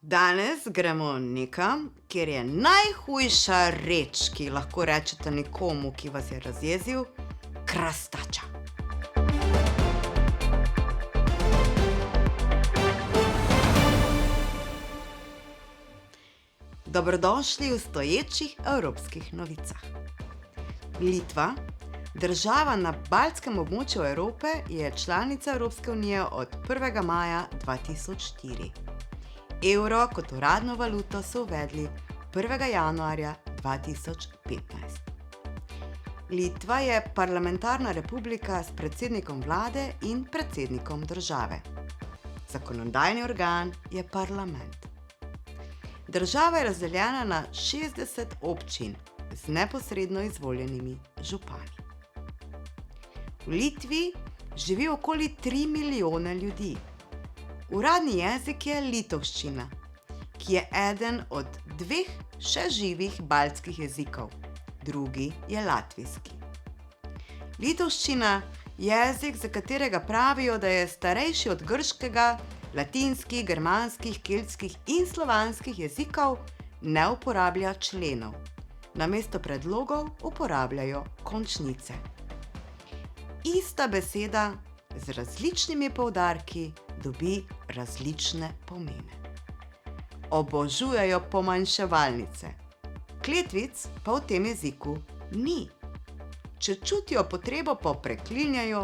Danes gremo nekam, kjer je najhujša reč, ki ji lahko rečete nekomu, ki vas je razjezil, krastača. Dobrodošli v stoječih evropskih novicah. Litva, država na baltskem območju Evrope, je članica Evropske unije od 1. maja 2004. Evro kot uradno valuto so uvedli 1. januarja 2015. Litva je parlamentarna republika s predsednikom vlade in predsednikom države. Zakonodajni organ je parlament. Država je razdeljena na 60 občin z neposredno izvoljenimi župani. V Litvi živi okoli 3 milijone ljudi. Uradni jezik je litovščina, ki je eden od 2 še živih baltskih jezikov, drugi je latvijski. Litovščina je jezik, za katerega pravijo, da je starejši od grškega, latinskih, germanskih, keltskih in slovanskih jezikov, ne uporablja členov. Namesto predlogov uporabljajo končnice. Ista beseda z različnimi poudarki dobi različne pomene. Obožujejo pomanjševalnice. Kletvic pa v tem jeziku ni. Če čutijo potrebo po preklinjanju,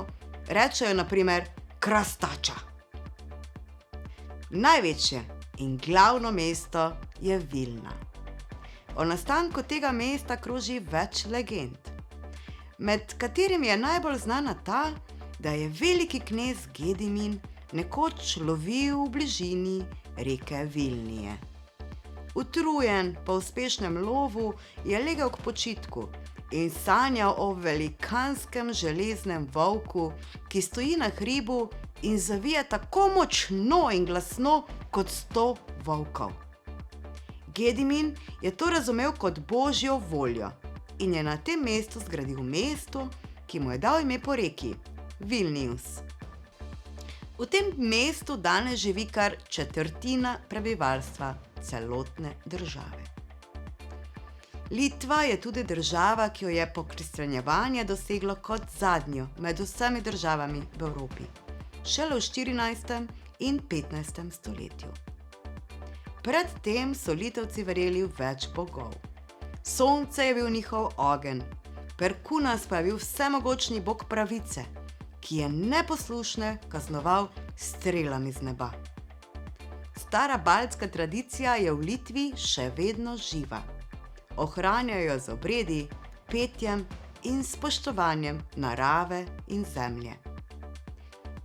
rečejo na primer krastača. Največje in glavno mesto je Vilna. O nastanku tega mesta kroži več legend, med katerimi je najbolj znana ta, da je veliki knez Gedimin nekoč lovil v bližini reke Vilnije. Utrujen po uspešnem lovu je legel k počitku in sanjal o velikanskem železnem volku, ki stoji na hribu in zavija tako močno in glasno kot 100 volkov. Gedimin je to razumel kot božjo voljo in je na tem mestu zgradil mesto, ki mu je dal ime po reki Vilnius. V tem mestu danes živi kar četrtina prebivalstva celotne države. Litva je tudi država, ki jo je pokristjanjevanje doseglo kot zadnjo med vsemi državami v Evropi, šele v 14. in 15. stoletju. Pred tem so Litovci verjeli v več bogov. Sonce je bil njihov ogenj, Perkunas pa je bil vsemogočni bog pravice, ki je neposlušne kaznoval s strelami z neba. Stara baltska tradicija je v Litvi še vedno živa. Ohranjajo jo z obredi, petjem in spoštovanjem narave in zemlje.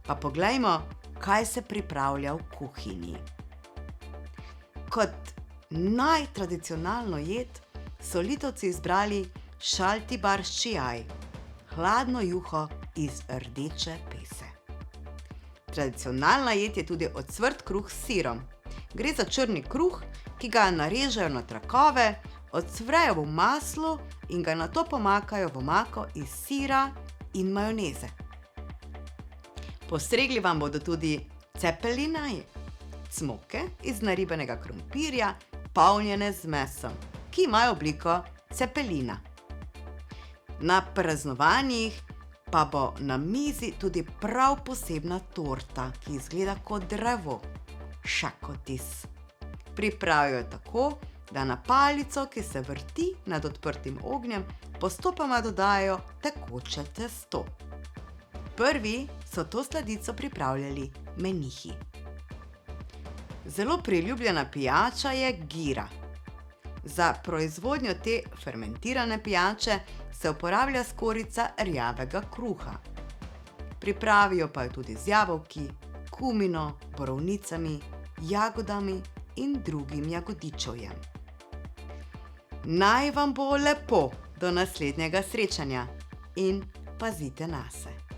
Pa poglejmo, kaj se pripravlja v kuhinji. Kot najtradicionalno jed so Litovci izbrali šaltibarščijaj, hladno juho iz rdeče pese. Tradicionalna jed je tudi ocvrt kruh s sirom. Gre za črni kruh, ki ga narežejo na trakove, ocvrejo v maslu in ga nato pomakajo v omako iz sira in majoneze. Postregli vam bodo tudi cepelinaji, cmoke iz naribanega krompirja, polnjene z mesom, ki imajo obliko cepelina. Na praznovanjih pa bo na mizi tudi prav posebna torta, ki izgleda kot drevo, šakotis. Pripravijo tako, da na palico, ki se vrti nad odprtim ognjem, postopoma dodajo tekoče testo. Prvi so to sladico pripravljali menihi. Zelo priljubljena pijača je gira. Za proizvodnjo te fermentirane pijače se uporablja skorjica rjavega kruha. Pripravijo pa jo tudi z jabolki, kumino, borovnicami, jagodami in drugim jagodičevjem. Naj vam bo lepo do naslednjega srečanja in pazite nase.